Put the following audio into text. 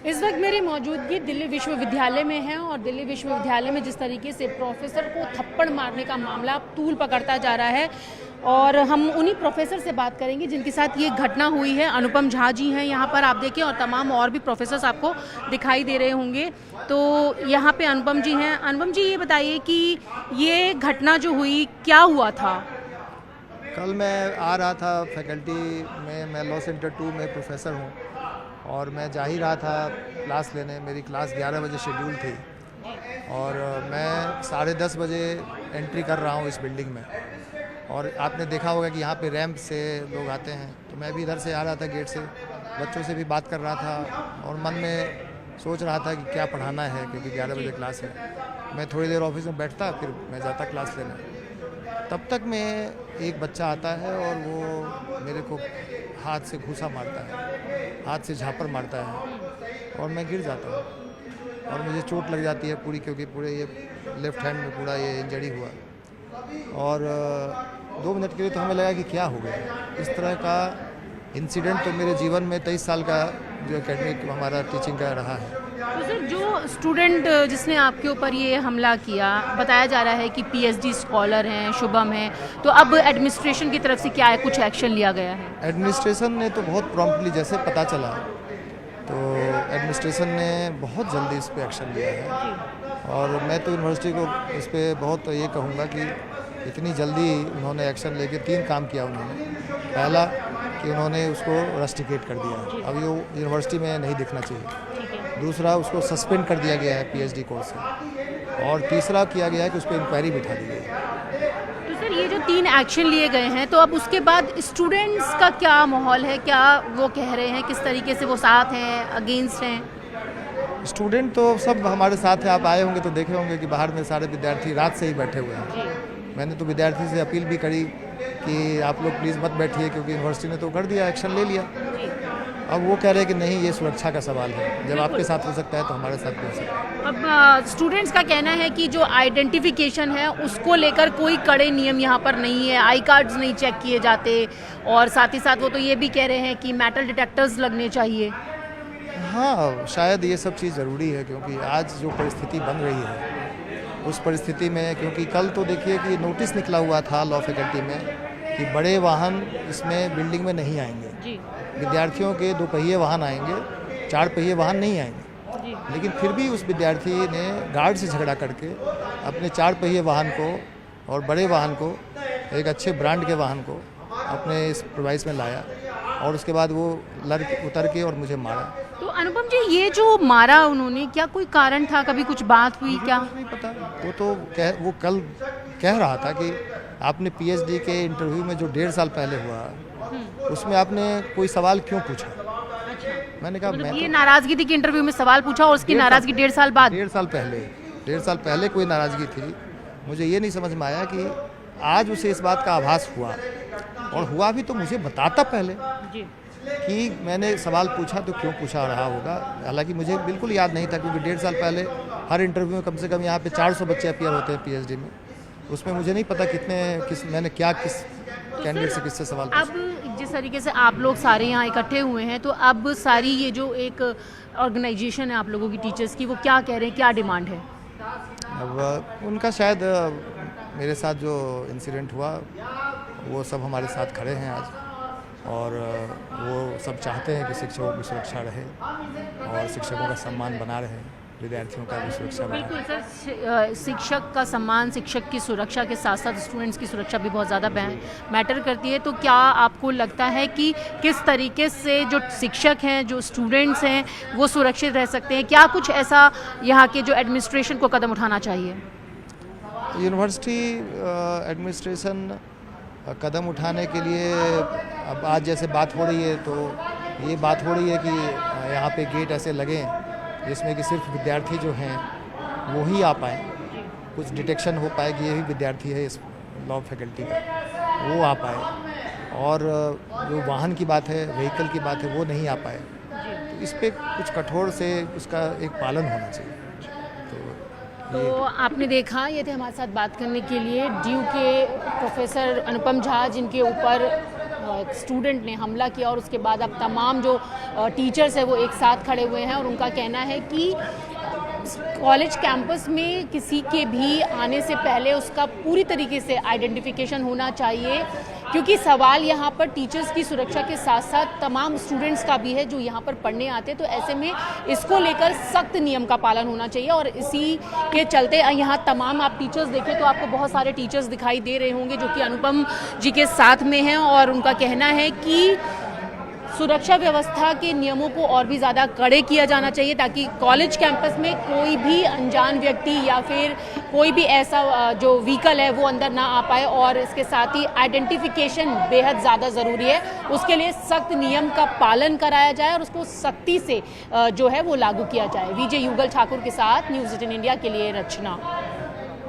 इस वक्त मेरी मौजूदगी दिल्ली विश्वविद्यालय में है और दिल्ली विश्वविद्यालय में जिस तरीके से प्रोफेसर को थप्पड़ मारने का मामला तूल पकड़ता जा रहा है और हम उन्हीं प्रोफेसर से बात करेंगे जिनके साथ ये घटना हुई है। अनुपम झा जी हैं यहाँ पर, आप देखें, और तमाम और भी प्रोफेसर्स आपको दिखाई दे रहे होंगे। तो यहाँ पे अनुपम जी हैं। अनुपम जी, ये बताइए कि ये घटना जो हुई क्या हुआ था? कल मैं आ रहा था फैकल्टी में, मैं लॉ सेंटर 2 में प्रोफेसर हूँ और मैं जा ही रहा था क्लास लेने। मेरी क्लास 11 बजे शेड्यूल थी और मैं 10:30 बजे एंट्री कर रहा हूँ इस बिल्डिंग में। और आपने देखा होगा कि यहाँ पे रैंप से लोग आते हैं, तो मैं भी इधर से आ रहा था गेट से, बच्चों से भी बात कर रहा था और मन में सोच रहा था कि क्या पढ़ाना है, क्योंकि 11 बजे क्लास है। मैं थोड़ी देर ऑफिस में बैठता, फिर मैं जाता क्लास लेने। तब तक में एक बच्चा आता है और वो मेरे को हाथ से घूसा मारता है, हाथ से झापड़ मारता है और मैं गिर जाता हूँ और मुझे चोट लग जाती है पूरी, क्योंकि पूरे ये लेफ्ट हैंड में पूरा ये इंजरी हुआ। और 2 मिनट के लिए तो हमें लगा कि क्या हो गया। इस तरह का इंसिडेंट तो मेरे जीवन में 23 साल का जो एकेडमिक हमारा टीचिंग का रहा है। तो सर, जो स्टूडेंट जिसने आपके ऊपर ये हमला किया, बताया जा रहा है कि पीएचडी स्कॉलर हैं, शुभम हैं, तो अब एडमिनिस्ट्रेशन की तरफ से क्या है, कुछ एक्शन लिया गया है? एडमिनिस्ट्रेशन ने तो बहुत प्रॉम्प्टली, जैसे पता चला तो एडमिनिस्ट्रेशन ने बहुत जल्दी इस पर एक्शन लिया है। और मैं तो यूनिवर्सिटी को इस पर बहुत ये कहूँगा कि इतनी जल्दी उन्होंने एक्शन लेके 3 काम किया उन्होंने। पहला कि उन्होंने उसको रस्टिकेट कर दिया, अब ये यूनिवर्सिटी में नहीं दिखना चाहिए। दूसरा, उसको सस्पेंड कर दिया गया है पीएचडी कोर्स से। और तीसरा किया गया है कि उस पर इंक्वायरी बिठा दी गई है। तो सर, ये जो 3 एक्शन लिए गए हैं, तो अब उसके बाद स्टूडेंट्स का क्या माहौल है, क्या वो कह रहे हैं, किस तरीके से वो साथ हैं, अगेंस्ट हैं? स्टूडेंट तो सब हमारे साथ हैं। आप आए होंगे तो देखे होंगे कि बाहर में सारे विद्यार्थी रात से ही बैठे हुए हैं। मैंने तो विद्यार्थी से अपील भी करी कि आप लोग प्लीज़ मत बैठिए, क्योंकि यूनिवर्सिटी ने तो कर दिया, एक्शन ले लिया। अब वो कह रहे हैं कि नहीं, ये सुरक्षा का सवाल है, जब आपके साथ हो सकता है तो हमारे साथ भी हो सकता है। अब स्टूडेंट्स का कहना है कि जो आइडेंटिफिकेशन है उसको लेकर कोई कड़े नियम यहाँ पर नहीं है, आई कार्ड्स नहीं चेक किए जाते, और साथ ही साथ वो तो ये भी कह रहे हैं कि मेटल डिटेक्टर्स लगने चाहिए। हाँ, शायद ये सब चीज़ ज़रूरी है, क्योंकि आज जो परिस्थिति बन रही है उस परिस्थिति में, क्योंकि कल तो देखिए कि नोटिस निकला हुआ था लॉ फैकल्टी में कि बड़े वाहन इसमें बिल्डिंग में नहीं आएंगे जी। विद्यार्थियों के 2 पहिए वाहन आएंगे, 4 पहिए वाहन नहीं आएंगे जी। लेकिन फिर भी उस विद्यार्थी ने गार्ड से झगड़ा करके अपने 4 पहिए वाहन को और बड़े वाहन को, एक अच्छे ब्रांड के वाहन को अपने इस प्रोवाइस में लाया और उसके बाद वो उतर के और मुझे मारा। तो अनुपम जी, ये जो मारा उन्होंने, क्या कोई कारण था, कभी कुछ बात हुई क्या? नहीं पता। वो कल कह रहा था कि आपने पीएचडी के इंटरव्यू में जो 1.5 साल पहले हुआ उसमें आपने कोई सवाल क्यों पूछा? अच्छा। मैंने कहा, मैं ये नाराजगी थी कि इंटरव्यू में सवाल पूछा और उसकी नाराजगी 1.5 साल बाद? 1.5 साल पहले कोई नाराजगी थी। मुझे ये नहीं समझ में आया कि आज उसे इस बात का आभास हुआ, और हुआ भी तो मुझे बताता पहले जी। कि मैंने सवाल पूछा तो क्यों पूछा रहा होगा। हालांकि मुझे बिल्कुल याद नहीं था, क्योंकि 1.5 साल पहले हर इंटरव्यू में कम से कम यहाँ पे 400 बच्चे अपीयर होते हैं पीएचडी में। उसमें मुझे नहीं पता मैंने किस कैंडिडेट से किससे सवाल पूछा। अब जिस तरीके से आप लोग सारे यहाँ इकट्ठे हुए हैं, तो अब सारी ये जो एक ऑर्गेनाइजेशन है आप लोगों की, टीचर्स की, वो क्या कह रहे हैं, क्या डिमांड है? अब उनका शायद मेरे साथ जो इंसिडेंट हुआ वो सब हमारे साथ खड़े हैं आज, और वो सब चाहते हैं कि शिक्षकों की सुरक्षा रहे और शिक्षकों का सम्मान बना रहे, विद्यार्थियों का भी सुरक्षा बना। बिल्कुल सर, शिक्षक का सम्मान, शिक्षक की सुरक्षा के साथ साथ स्टूडेंट्स की सुरक्षा भी बहुत ज़्यादा मैटर करती है। तो क्या आपको लगता है कि किस तरीके से जो शिक्षक हैं, जो स्टूडेंट्स हैं, वो सुरक्षित रह सकते हैं? क्या कुछ ऐसा यहाँ के जो एडमिनिस्ट्रेशन को कदम उठाना चाहिए? यूनिवर्सिटी एडमिनिस्ट्रेशन कदम उठाने के लिए, अब आज जैसे बात हो रही है तो ये बात हो रही है कि यहाँ पे गेट ऐसे लगें जिसमें कि सिर्फ विद्यार्थी जो हैं वो ही आ पाएँ, कुछ डिटेक्शन हो पाए कि यही विद्यार्थी है इस लॉ फैकल्टी का, वो आ पाए। और जो वाहन की बात है, व्हीकल की बात है, वो नहीं आ पाए। तो इस पर कुछ कठोर से उसका एक पालन होना चाहिए। तो आपने देखा, ये थे हमारे साथ बात करने के लिए ड्यू के प्रोफेसर अनुपम झा, जिनके ऊपर स्टूडेंट ने हमला किया और उसके बाद अब तमाम जो टीचर्स है वो एक साथ खड़े हुए हैं और उनका कहना है कि कॉलेज कैंपस में किसी के भी आने से पहले उसका पूरी तरीके से आइडेंटिफिकेशन होना चाहिए, क्योंकि सवाल यहाँ पर टीचर्स की सुरक्षा के साथ साथ तमाम स्टूडेंट्स का भी है जो यहाँ पर पढ़ने आते हैं। तो ऐसे में इसको लेकर सख्त नियम का पालन होना चाहिए और इसी के चलते यहाँ तमाम आप टीचर्स देखें तो आपको बहुत सारे टीचर्स दिखाई दे रहे होंगे जो कि अनुपम जी के साथ में हैं और उनका कहना है कि सुरक्षा व्यवस्था के नियमों को और भी ज़्यादा कड़े किया जाना चाहिए ताकि कॉलेज कैंपस में कोई भी अनजान व्यक्ति या फिर कोई भी ऐसा जो व्हीकल है वो अंदर ना आ पाए। और इसके साथ ही आइडेंटिफिकेशन बेहद ज़्यादा ज़रूरी है, उसके लिए सख्त नियम का पालन कराया जाए और उसको सख्ती से जो है वो लागू किया जाए। विजय युगल ठाकुर के साथ न्यूज़ 18 इंडिया के लिए रचना।